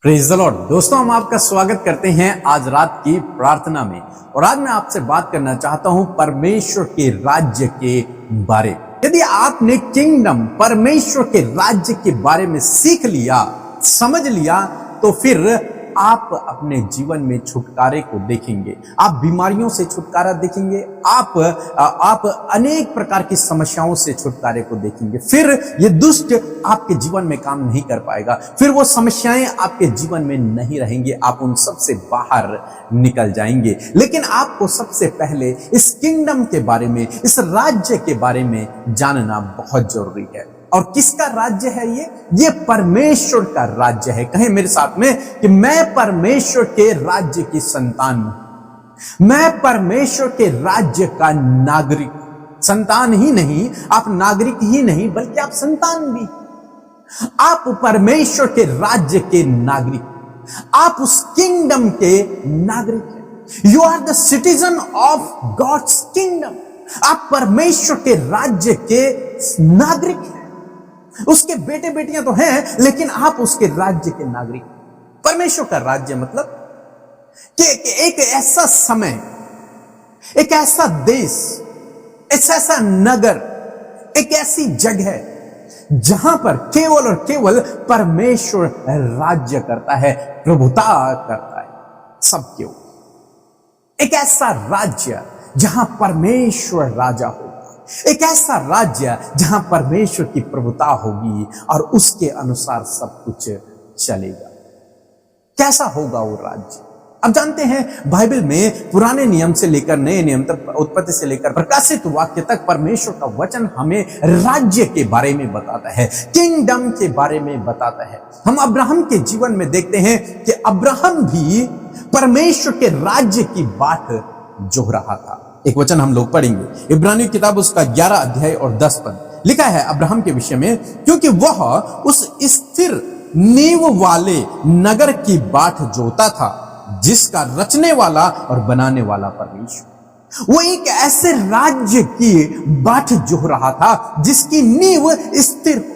Praise the Lord. दोस्तों, हम आपका स्वागत करते हैं आज रात की प्रार्थना में। और आज मैं आपसे बात करना चाहता हूं परमेश्वर के राज्य के बारे में। यदि आपने किंगडम, परमेश्वर के राज्य के बारे में सीख लिया, समझ लिया, तो फिर आप अपने जीवन में छुटकारे को देखेंगे। आप बीमारियों से छुटकारा देखेंगे, आप अनेक प्रकार की समस्याओं से छुटकारे को देखेंगे। फिर ये दुष्ट आपके जीवन में काम नहीं कर पाएगा, फिर वो समस्याएं आपके जीवन में नहीं रहेंगी, आप उन सब से बाहर निकल जाएंगे। लेकिन आपको सबसे पहले इस किंगडम के बारे में, इस राज्य के बारे में जानना बहुत जरूरी है। और किसका राज्य है ये परमेश्वर का राज्य है। कहें मेरे साथ में कि मैं परमेश्वर के राज्य की संतान हूं। मैं परमेश्वर के राज्य का नागरिक। संतान ही नहीं, आप नागरिक ही नहीं, बल्कि आप संतान भी। आप परमेश्वर के राज्य के नागरिक, आप उस किंगडम के नागरिक हैं। You are the citizen of God's kingdom. आप परमेश्वर के राज्य के नागरिक हैं। उसके बेटे बेटियां तो हैं, लेकिन आप उसके राज्य के नागरिक। परमेश्वर का राज्य मतलब कि एक ऐसा समय, एक ऐसा देश, एक ऐसा नगर, एक ऐसी जगह जहां पर केवल और केवल परमेश्वर राज्य करता है, प्रभुता करता है सबके ऊपर। एक ऐसा राज्य जहां परमेश्वर राजा होगा, एक ऐसा राज्य जहां परमेश्वर की प्रभुता होगी और उसके अनुसार सब कुछ चलेगा। कैसा होगा वो राज्य? अब जानते हैं, बाइबल में पुराने नियम से लेकर नए नियम तक, उत्पत्ति से लेकर प्रकाशित वाक्य तक परमेश्वर का वचन हमें राज्य के बारे में बताता है, किंगडम के बारे में बताता है। हम अब्राहम के जीवन में देखते हैं कि अब्राहम भी परमेश्वर के राज्य की बाट जोह रहा था। एक वचन हम लोग पढ़ेंगे, इब्रानियों की किताब उसका 11 अध्याय और 10 पद। लिखा है अब्राहम के विषय में, क्योंकि वह उस स्थिर नींव वाले नगर की बाट जोता था जिसका रचने वाला और बनाने वाला परमेश्वर। वो एक ऐसे राज्य की बाट जोह रहा था जिसकी नींव स्थिर हो,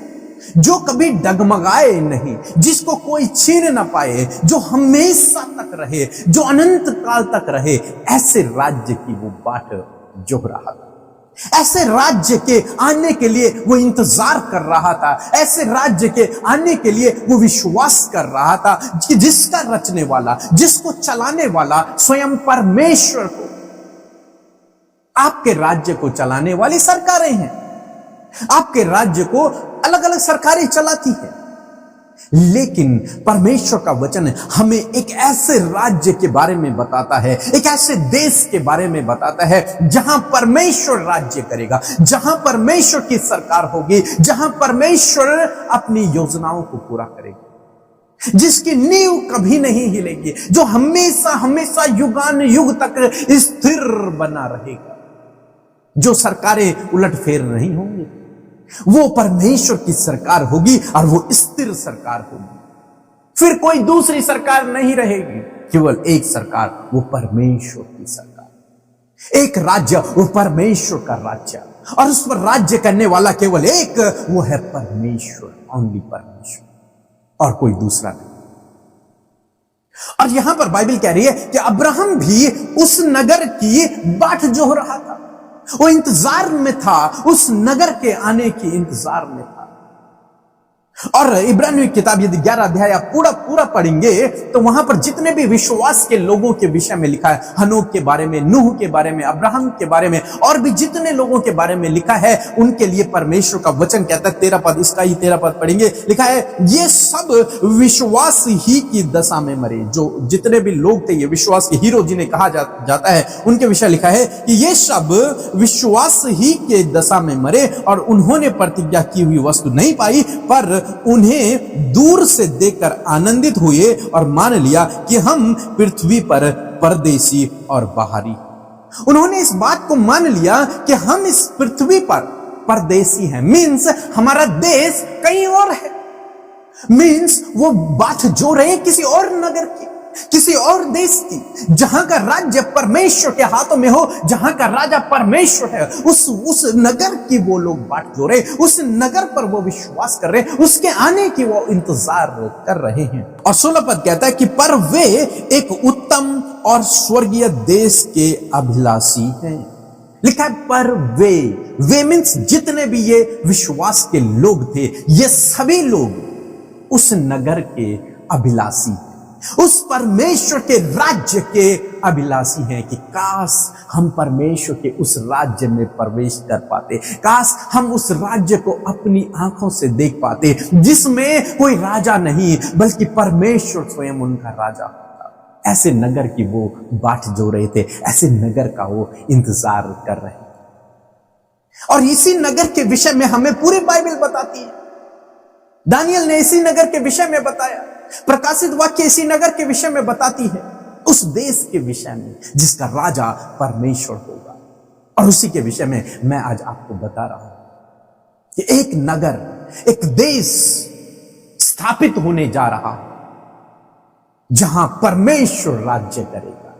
जो कभी डगमगाए नहीं, जिसको कोई छीन ना पाए, जो हमेशा तक रहे, जो अनंत काल तक रहे। ऐसे राज्य की वो बाट जोह रहा था। ऐसे राज्य के आने के लिए वो इंतजार कर रहा था। ऐसे राज्य के आने के लिए वो विश्वास कर रहा था कि जिसका रचने वाला, जिसको चलाने वाला स्वयं परमेश्वर को। आपके राज्य को चलाने वाली सरकारें हैं, आपके राज्य को अलग अलग सरकारें चलाती है, लेकिन परमेश्वर का वचन हमें एक ऐसे राज्य के बारे में बताता है, एक ऐसे देश के बारे में बताता है जहां परमेश्वर राज्य करेगा, जहां परमेश्वर की सरकार होगी, जहां परमेश्वर अपनी योजनाओं को पूरा करेगा, जिसकी नींव कभी नहीं हिलेगी, जो हमेशा हमेशा युगान युग तक स्थिर बना रहेगा, जो सरकारें उलटफेर नहीं होंगी। वो परमेश्वर की सरकार होगी और वो स्थिर सरकार होगी। फिर कोई दूसरी सरकार नहीं रहेगी, केवल एक सरकार, वो परमेश्वर की सरकार। एक राज्य, वो परमेश्वर का राज्य, और उस पर राज्य करने वाला केवल एक, वो है परमेश्वर, ओनली परमेश्वर, और कोई दूसरा नहीं। और यहां पर बाइबल कह रही है कि अब्राहम भी उस नगर की बाट जोह रहा था। वो इंतजार में था, उस नगर के आने की इंतजार में था। और इब्रानियों की किताब यदि 11 अध्याय आप पूरा पढ़ेंगे तो वहां पर जितने भी विश्वास के लोगों के विषय में लिखा है, हनोक के बारे में, नूह के बारे में, अब्राहम के बारे में, और भी जितने लोगों के बारे में लिखा है, उनके लिए परमेश्वर का वचन कहता है, 13 पद, इसका ही 13 पद पढ़ेंगे, लिखा है ये सब विश्वास ही की दशा में मरे। जो जितने भी लोग थे, ये विश्वास के हीरो जिन्हें कहा जाता है, उनके विषय लिखा है कि ये सब विश्वास ही के दशा में मरे और उन्होंने प्रतिज्ञा की हुई वस्तु नहीं पाई, पर उन्हें दूर से देखकर आनंदित हुए और मान लिया कि हम पृथ्वी पर परदेसी और बाहरी। उन्होंने इस बात को मान लिया कि हम इस पृथ्वी पर परदेसी हैं, मीन्स हमारा देश कहीं और है, मीन्स वो बात जो रहे किसी और नगर की, किसी और देश की, जहां का राज्य परमेश्वर के हाथों में हो, जहां का राजा परमेश्वर है, उस नगर की वो लोग बाट जो रहे, उस नगर पर वो विश्वास कर रहे, उसके आने की वो इंतजार कर रहे हैं। और 16 पद कहता है कि पर वे एक उत्तम और स्वर्गीय देश के अभिलाषी हैं। लिखा है पर वे मीन्स जितने भी ये विश्वास के लोग थे, ये सभी लोग उस नगर के अभिलाषी, उस परमेश्वर के राज्य के अभिलाषी हैं कि काश हम परमेश्वर के उस राज्य में प्रवेश कर पाते, काश हम उस राज्य को अपनी आंखों से देख पाते, जिसमें कोई राजा नहीं बल्कि परमेश्वर स्वयं उनका राजा होता। ऐसे नगर की वो बाट जो रहे थे, ऐसे नगर का वो इंतजार कर रहे थे। और इसी नगर के विषय में हमें पूरी बाइबल बताती है। दानियल ने इसी नगर के विषय में बताया, प्रकाशित वाक्य इसी नगर के विषय में बताती है, उस देश के विषय में जिसका राजा परमेश्वर होगा। और उसी के विषय में मैं आज आपको बता रहा हूं कि एक नगर, एक देश स्थापित होने जा रहा है, जहां परमेश्वर राज्य करेगा,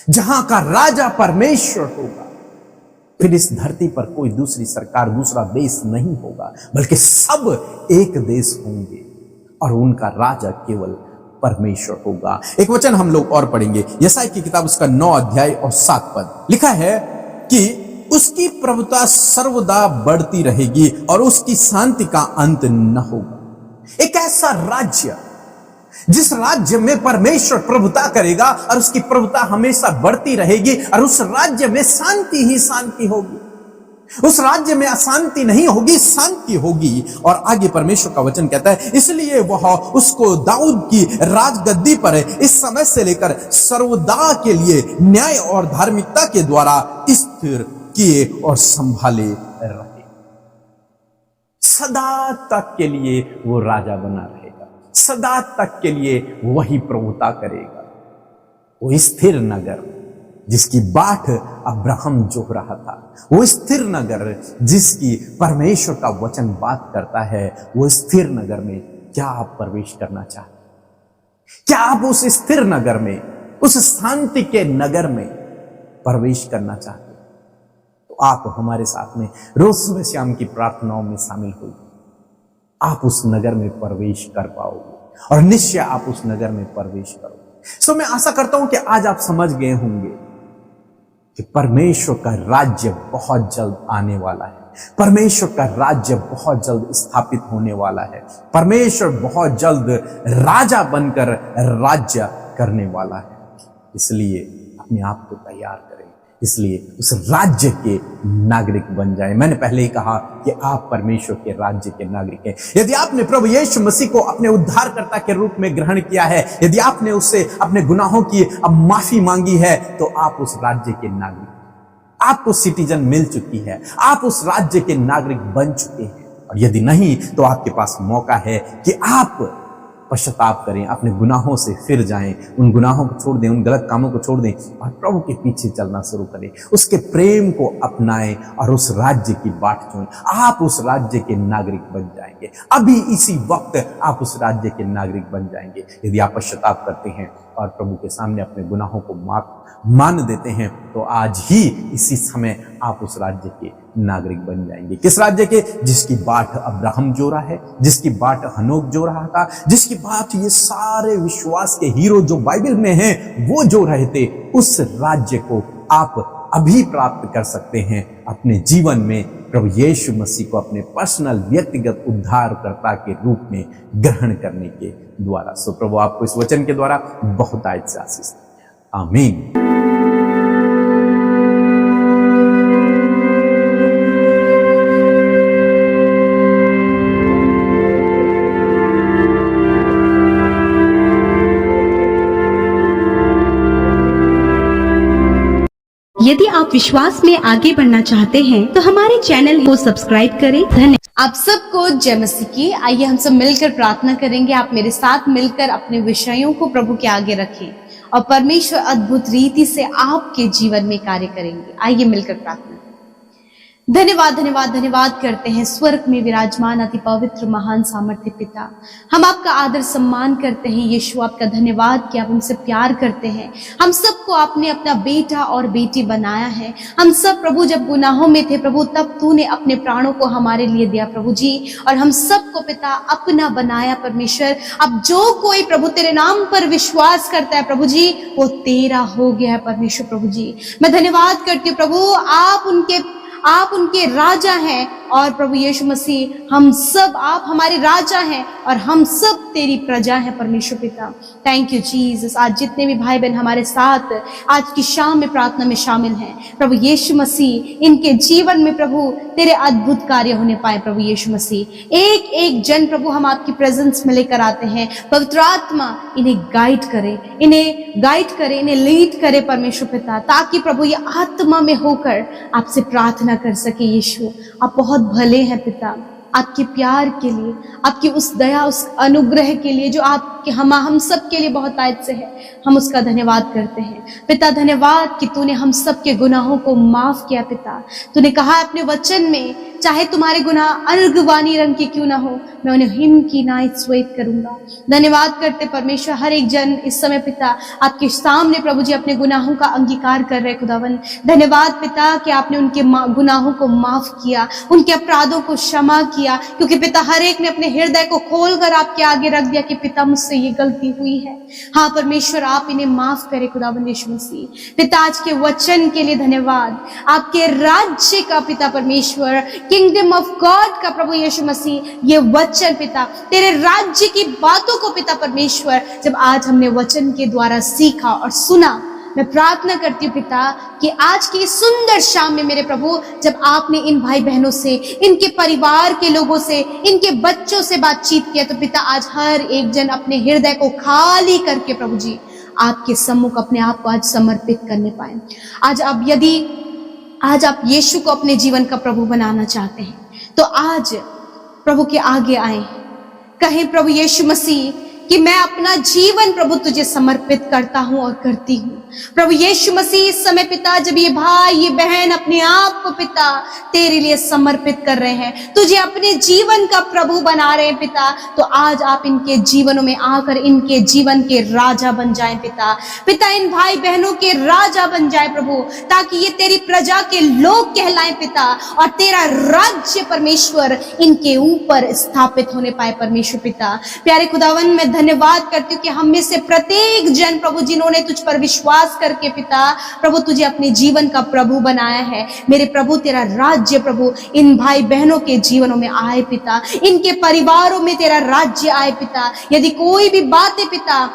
जहां का राजा परमेश्वर होगा। फिर इस धरती पर कोई दूसरी सरकार, दूसरा देश नहीं होगा, बल्कि सब एक देश होंगे और उनका राजा केवल परमेश्वर होगा। एक वचन हम लोग और पढ़ेंगे, यशायाह की किताब उसका 9 अध्याय और 7 पद। लिखा है कि उसकी प्रभुता सर्वदा बढ़ती रहेगी और उसकी शांति का अंत न होगा। एक ऐसा राज्य जिस राज्य में परमेश्वर प्रभुता करेगा और उसकी प्रभुता हमेशा बढ़ती रहेगी और उस राज्य में शांति ही शांति होगी, उस राज्य में अशांति नहीं होगी, शांति होगी। और आगे परमेश्वर का वचन कहता है, इसलिए वह उसको दाऊद की राजगद्दी पर इस समय से लेकर सर्वदा के लिए न्याय और धार्मिकता के द्वारा स्थिर किए और संभाले रहे। सदा तक के लिए वो राजा बना रहेगा, सदा तक के लिए वही प्रभुता करेगा। वो स्थिर नगर जिसकी बाट अब्राहम जो रहा था, वो स्थिर नगर जिसकी परमेश्वर का वचन बात करता है, वो स्थिर नगर में क्या आप प्रवेश करना चाहते? क्या आप उस स्थिर नगर में, उस शांति के नगर में प्रवेश करना चाहते? तो आप हमारे साथ में रोज सुबह शाम की प्रार्थनाओं में शामिल होइए। आप उस नगर में प्रवेश कर पाओगे और निश्चय आप उस नगर में प्रवेश करोगे। सो मैं आशा करता हूं कि आज आप समझ गए होंगे कि परमेश्वर का राज्य बहुत जल्द आने वाला है, परमेश्वर का राज्य बहुत जल्द स्थापित होने वाला है, परमेश्वर बहुत जल्द राजा बनकर राज्य करने वाला है। इसलिए अपने आप को तैयार करें, इसलिए उस राज्य के नागरिक बन जाएं। मैंने पहले ही कहा कि आप परमेश्वर के राज्य के नागरिक हैं। यदि आपने प्रभु यीशु मसीह को अपने उद्धारकर्ता के रूप में ग्रहण किया है, यदि आपने उससे अपने गुनाहों की अब माफी मांगी है, तो आप उस राज्य के नागरिक, आपको सिटीजन मिल चुकी है, आप उस राज्य के नागरिक बन चुके हैं। और यदि नहीं तो आपके पास मौका है कि आप पश्चाताप करें, अपने गुनाहों से फिर जाएं, उन गुनाहों को छोड़ दें, उन गलत कामों को छोड़ दें और प्रभु के पीछे चलना शुरू करें, उसके प्रेम को अपनाएं और उस राज्य की बाट चुनें। आप उस राज्य के नागरिक बन जाएंगे, अभी इसी वक्त आप उस राज्य के नागरिक बन जाएंगे। यदि आप पश्चाताप करते हैं और प्रभु के सामने अपने गुनाहों को मान देते हैं, तो आज ही इसी समय आप उस राज्य के नागरिक बन जाएंगे। किस राज्य के? जिसकी बाट अब्राहम जो रहा है, जिसकी बाट हनोक जो रहा था, जिसकी बाट ये सारे विश्वास के हीरो जो बाइबल में हैं वो जो रहे थे, उस राज्य को आप अभी प्राप्त कर सकते हैं अपने जीवन में प्रभु यीशु मसीह को अपने पर्सनल व्यक्तिगत उद्धारकर्ता के रूप में ग्रहण करने के द्वारा। सो प्रभु आपको इस वचन के द्वारा बहुत आशीष दे। आमीन। यदि आप विश्वास में आगे बढ़ना चाहते हैं तो हमारे चैनल को सब्सक्राइब करें। धन्यवाद। आप सबको जय मसीह की। आइए हम सब मिलकर प्रार्थना करेंगे। आप मेरे साथ मिलकर अपने विषयों को प्रभु के आगे रखें और परमेश्वर अद्भुत रीति से आपके जीवन में कार्य करेंगे। आइए मिलकर प्रार्थना करें। धन्यवाद धन्यवाद धन्यवाद करते हैं स्वर्ग में विराजमान अति पवित्र महान सामर्थ्य पिता। हम आपका आदर सम्मान करते हैं यीशु, आपका धन्यवाद कि आप हमसे प्यार करते हैं। हम सबको आपने अपना बेटा और बेटी बनाया है। हम सब प्रभु जब गुनाहों में थे प्रभु, तब तूने अपने प्राणों को हमारे लिए दिया प्रभु जी, और हम सबको पिता अपना बनाया परमेश्वर। अब जो कोई प्रभु तेरे नाम पर विश्वास करता है प्रभु जी, वो तेरा हो गया है परमेश्वर प्रभु जी। मैं धन्यवाद करती हूँ प्रभु, आप उनके राजा हैं, और प्रभु यीशु मसीह हम सब, आप हमारे राजा हैं और हम सब तेरी प्रजा हैं परमेश्वर पिता। Thank you Jesus. आज जितने भी भाई बहन हमारे साथ आज की शाम में प्रार्थना में शामिल हैं प्रभु यीशु मसीह, इनके जीवन में प्रभु तेरे अद्भुत कार्य होने पाए प्रभु यीशु मसीह। एक एक जन प्रभु हम आपकी प्रेजेंस में लेकर आते हैं। पवित्र आत्मा इन्हें गाइड करे, इन्हें लीड करे परमेश्वर पिता, ताकि प्रभु ये आत्मा में होकर आपसे प्रार्थना कर सके। यीशु आप बहुत भले हैं पिता, आपके प्यार के लिए, आपकी उस दया, उस अनुग्रह के लिए जो आपके हम सब के लिए बहुत आयत से है, हम उसका धन्यवाद करते हैं पिता। धन्यवाद कि तूने हम सब के गुनाहों को माफ किया पिता। तूने कहा अपने वचन में, चाहे तुम्हारे गुनाह अर्गवानी रंग के क्यों ना हो, मैं उन्हें हिम की नाई श्वेत करूंगा। धन्यवाद करते परमेश्वर, हर एक जन इस समय पिता आपके सामने प्रभु जी अपने गुनाहों का अंगीकार कर रहे खुदावन। धन्यवाद पिता कि आपने उनके गुनाहों को माफ किया, उनके अपराधों को क्षमा किया, क्योंकि पिता हर एक ने अपने हृदय को खोलकर आपके आगे रख दिया कि पिता मुझसे ये गलती हुई है। हाँ परमेश्वर, आप इन्हें माफ करें खुदावन यीशु मसीह। पिता आज के वचन के लिए धन्यवाद, आपके राज्य का पिता परमेश्वर, किंगडम ऑफ गॉड का प्रभु यीशु मसीह, ये वचन पिता तेरे राज्य की बातों को पिता परमेश्वर जब आज हमने वचन के द्वारा सीखा और सुना, मैं प्रार्थना करती हूँ पिता कि आज की सुंदर शाम में मेरे प्रभु, जब आपने इन भाई बहनों से, इनके परिवार के लोगों से, इनके बच्चों से बातचीत किया, तो पिता आज हर एक जन अपने हृदय को खाली करके प्रभु जी आपके सम्मुख अपने आप को आज समर्पित करने पाए। आज आप यीशु को अपने जीवन का प्रभु बनाना चाहते हैं, तो आज प्रभु के आगे आए, कहें प्रभु यीशु मसीह कि मैं अपना जीवन प्रभु तुझे समर्पित करता हूं और करती हूं। प्रभु यीशु मसीह इस समय पिता, जब ये भाई ये बहन अपने आप को पिता तेरे लिए समर्पित कर रहे हैं, तुझे अपने जीवन का प्रभु बना रहे हैं पिता, तो आज आप इनके जीवनों में आकर इनके जीवन के राजा बन जाएं पिता। पिता इन भाई बहनों के राजा बन जाए प्रभु, ताकि ये तेरी प्रजा के लोग कहलाएं पिता, और तेरा राज्य परमेश्वर इनके ऊपर स्थापित होने पाए परमेश्वर पिता। प्यारे खुदावन, मैं धन्यवाद करती हूँ कि हम में से प्रत्येक जन प्रभु जिन्होंने तुझ पर विश्वास करके पिता प्रभु तुझे अपने जीवन का प्रभु बनाया है, मेरे प्रभु तेरा राज्य प्रभु इन भाई बहनों के जीवनों में आए पिता, इनके परिवारों में तेरा राज्य आए पिता। यदि कोई भी बातें पिता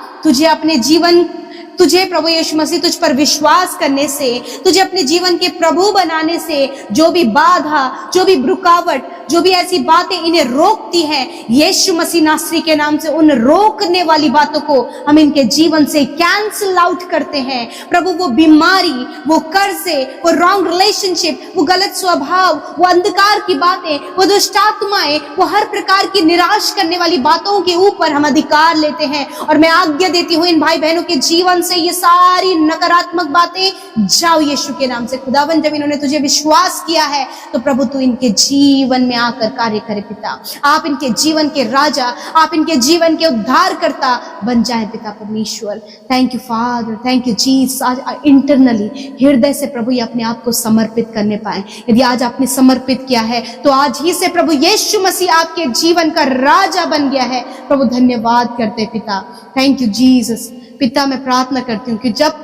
तुझे प्रभु यीशु मसीह तुझ पर विश्वास करने से, तुझे अपने जीवन के प्रभु बनाने से जो भी बाधा, जो भी रुकावट, जो भी ऐसी बातें इन्हें रोकती हैं, यीशु मसीह नासरी के नाम से उन रोकने वाली बातों को हम इनके जीवन से कैंसिल आउट करते हैं प्रभु। वो बीमारी, वो कर्जे, वो रॉन्ग रिलेशनशिप, वो गलत स्वभाव, वो अंधकार की बातें, वो दुष्ट आत्माएं, वो हर प्रकार की निराश करने वाली बातों के ऊपर हम अधिकार लेते हैं, और मैं आज्ञा देती हूँ इन भाई बहनों के जीवन से ये सारी नकारात्मक बातें जाओ यीशु के नाम से। खुदावन, जब इन्होंने तुझे विश्वास किया है तो प्रभु तू इनके जीवन में आकर कार्य करे पिता। आप इनके जीवन के राजा, आप इनके जीवन के उद्धारकर्ता बन जाए पिता परमेश्वर। Thank you father, thank you Jesus. आज इंटरनली हृदय से प्रभु ये अपने आप को समर्पित करने पाए। यदि आज आपने समर्पित किया है तो आज ही से प्रभु यीशु मसीह आपके जीवन का राजा बन गया है प्रभु। धन्यवाद करते पिता, थैंक यू जीसस। पिता मैं प्रार्थना करती हूँ कि जब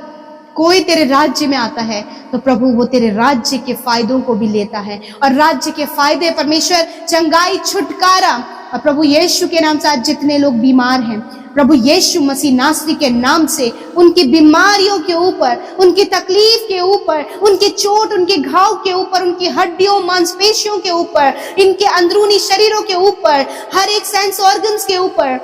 कोई तेरे राज्य में आता है तो प्रभु वो तेरे राज्य के फायदों को भी लेता है, और राज्य के फायदे परमेश्वर चंगाई, छुटकारा, और प्रभु यीशु के नाम से आज जितने लोग बीमार हैं प्रभु यीशु मसीह नासरी के नाम से उनकी बीमारियों के ऊपर, उनकी तकलीफ के ऊपर, उनके चोट, उनके घाव के ऊपर, उनकी हड्डियों मांसपेशियों के ऊपर, इनके अंदरूनी शरीरों के ऊपर, हर एक सेंस ऑर्गन्स के ऊपर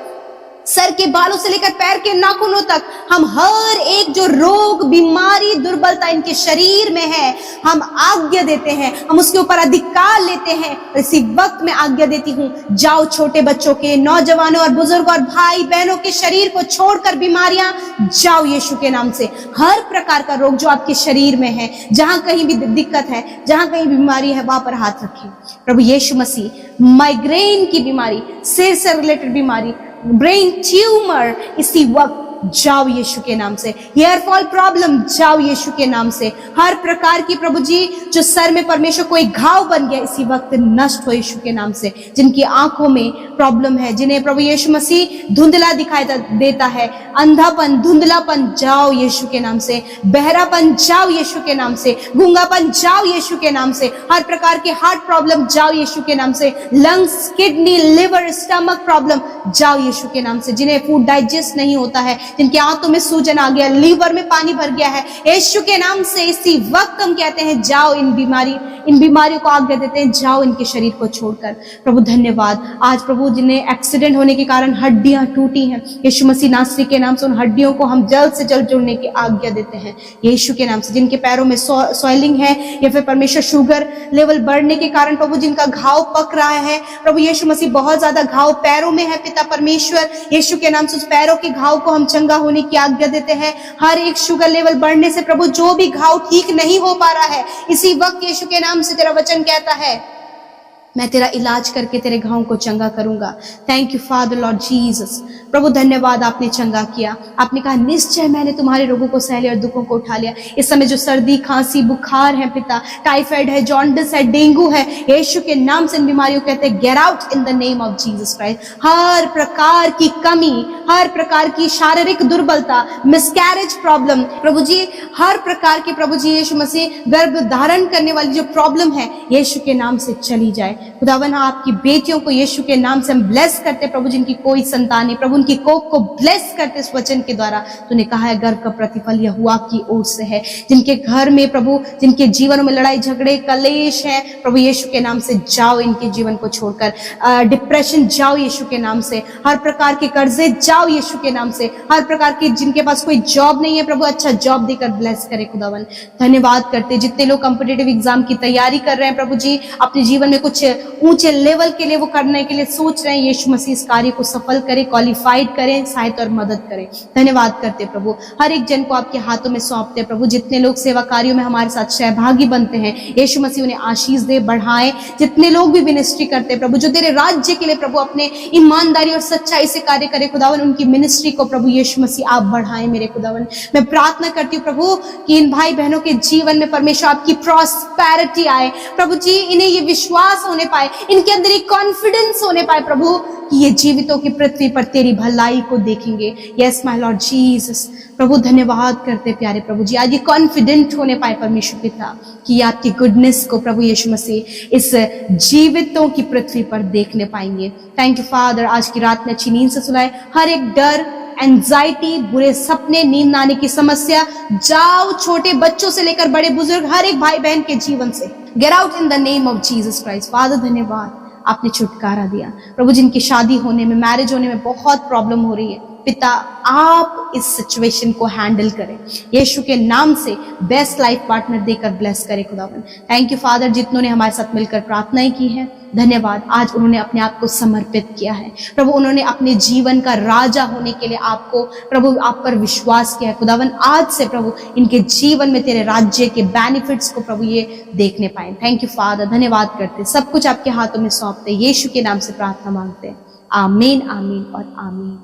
सर के बालों से लेकर पैर के नाखूनों तक, हम हर एक जो रोग, बीमारी, दुर्बलता इनके शरीर में है, हम आज्ञा देते हैं, हम उसके ऊपर अधिकार लेते हैं। इसी वक्त मैं आज्ञा देती हूँ, जाओ छोटे बच्चों के, नौजवानों और बुजुर्ग और भाई बहनों के शरीर को छोड़कर बीमारियां जाओ यीशु के नाम से। हर प्रकार का रोग जो आपके शरीर में है, जहां कहीं भी दिक्कत है, जहां कहीं बीमारी है, वहां पर हाथ रखें। प्रभु यीशु मसीह, माइग्रेन की बीमारी, सिर से रिलेटेड बीमारी, ब्रेन ट्यूमर, इसी वक्त जाओ यीशु के नाम से। हेयर फॉल प्रॉब्लम जाओ यीशु के नाम से। हर प्रकार की प्रभु जी जो सर में परमेश्वर कोई घाव बन गया, इसी वक्त नष्ट हो यीशु के नाम से। जिनकी आंखों में प्रॉब्लम है, जिन्हें प्रभु यीशु मसीह धुंधला दिखाई देता है, अंधापन, धुंधलापन जाओ यीशु के नाम से। बहरापन जाओ यीशु के नाम से। गूंगापन जाओ यीशु के नाम से। हर प्रकार के हार्ट प्रॉब्लम जाओ यीशु के नाम से। Lungs, kidney, liver, stomach problem जाओ यीशु के नाम से। जिन्हें फूड डाइजेस्ट नहीं होता है, जिनके आंतों में सूजन आ गया, लीवर में पानी भर गया है, यीशु के नाम से इसी वक्त हम कहते हैं जाओ, इन बीमारियों को आज्ञा देते हैं, जाओ इनके शरीर को छोड़कर। प्रभु धन्यवाद। आज प्रभु जिन्हें एक्सीडेंट होने के कारण हड्डियां टूटी हैं, यीशु मसीह नासरी के नाम से उन हड्डियों को हम जल्द से जल्द जोड़ने की आज्ञा देते हैं यीशु के नाम से। जिनके पैरों में सॉइलिंग है या फिर परमेश्वर शुगर लेवल बढ़ने के कारण प्रभु जिनका घाव पक रहा है, प्रभु यीशु मसीह बहुत ज्यादा घाव पैरों में है, पिता परमेश्वर यीशु के नाम से उस पैरों के घाव को हम चंगा होने की आज्ञा देते हैं। हर एक शुगर लेवल बढ़ने से प्रभु जो भी घाव ठीक नहीं हो पा रहा है, इसी वक्त यीशु के नाम से तेरा वचन कहता है, मैं तेरा इलाज करके तेरे घावों को चंगा करूंगा। Thank you father Lord Jesus. प्रभु धन्यवाद, आपने चंगा किया। आपने कहा निश्चय मैंने तुम्हारे रोगों को सह लिया और दुखों को उठा लिया। इस समय जो सर्दी, खांसी, बुखार है पिता, टाइफाइड है, जॉन्डिस है, डेंगू है, यीशु के नाम से इन बीमारियों कहते हैं get out in the name of Jesus Christ. हर प्रकार की कमी, हर प्रकार की शारीरिक दुर्बलता, मिसकैरेज प्रॉब्लम, प्रभु जी हर प्रकार की प्रभु जी यीशु मसीह गर्भ धारण करने वाली जो प्रॉब्लम है, यीशु के नाम से चली जाए। खुदावन आपकी बेटियों को यीशु के नाम से हम ब्लेस करते प्रभु, जिनकी कोई संतान नहीं, प्रभु उनकी कोख को ब्लेस करते इस वचन के द्वारा। तूने कहा है गर्भ का प्रतिफल यहोवा की ओर से है। जिनके घर में प्रभु, जिनके जीवनों में लड़ाई झगड़े कलेश है, प्रभु यीशु के नाम से जाओ इनके जीवन को छोड़कर। डिप्रेशन जाओ यीशु के नाम से। हर प्रकार के कर्जे जाओ यीशु के नाम से। हर प्रकार के जिनके पास कोई जॉब नहीं है, प्रभु अच्छा जॉब देकर ब्लेस करे खुदावन। धन्यवाद करते जितने लोग कॉम्पिटिटिव एग्जाम की तैयारी कर रहे हैं, प्रभु जी अपने जीवन में कुछ ऊंचे लेवल के लिए वो करने के लिए सोच रहे हैं, यीशु मसीह इस कार्य को सफल करे, क्वालिफाइड करें, सहायता और मदद करें। धन्यवाद करते प्रभु। हर एक जन को आपके हाथों में सौंपते प्रभु। जितने लोग सेवा कार्यों में हमारे साथ सहभागी बनते हैं, यीशु मसीह उन्हें आशीष दे, बढ़ाए। जितने लोग भी मिनिस्ट्री करते हैं प्रभु, जो तेरे राज्य के लिए प्रभु अपने ईमानदारी और सच्चाई से कार्य करे खुदावन, उनकी मिनिस्ट्री को प्रभु यीशु मसीह आप बढ़ाएं मेरे खुदावन। मैं प्रार्थना करती हूँ प्रभु कि इन भाई बहनों के जीवन में परमेश्वर आपकी प्रॉस्पेरिटी आए प्रभु जी। इन्हें ये विश्वास होने पाए, इनके अंदर एक कॉन्फिडेंस होने पाए प्रभु कि ये जीवितों की पृथ्वी पर तेरी भलाई को देखेंगे। Yes my Lord Jesus. प्रभु धन्यवाद करते प्यारे प्रभु जी, आज ये कॉन्फिडेंट होने पाए परमेश्वर पिता कि आपकी गुडनेस को प्रभु यीशु मसीह इस जीवितों की पृथ्वी पर देखने पाएंगे। थैंक यू फादर, आज की रात में अच्छी नींद से सुलाए। हर एक डर, एंजाइटी, बुरे सपने, नींद न आने की समस्या जाओ छोटे बच्चों से लेकर बड़े बुजुर्ग, हर एक भाई बहन के जीवन से gate out in the name of Jesus Christ. Father धन्यवाद, आपने छुटकारा दिया प्रभु। जिनकी शादी होने में, मैरिज होने में बहुत प्रॉब्लम हो रही है पिता, आप इस सिचुएशन को हैंडल करें यीशु के नाम से। बेस्ट लाइफ पार्टनर देकर ब्लेस करें खुदावन। थैंक यू फादर, जितनों ने हमारे साथ मिलकर प्रार्थनाएं की हैं, धन्यवाद। आज उन्होंने अपने आप को समर्पित किया है प्रभु, उन्होंने अपने जीवन का राजा होने के लिए आपको प्रभु, आप पर विश्वास किया है खुदावन। आज से प्रभु इनके जीवन में तेरे राज्य के बेनिफिट्स को प्रभु ये देखने पाए। थैंक यू फादर, धन्यवाद करते, सब कुछ आपके हाथों में सौंपते, यीशु के नाम से प्रार्थना मांगते। आमीन, आमीन और आमीन।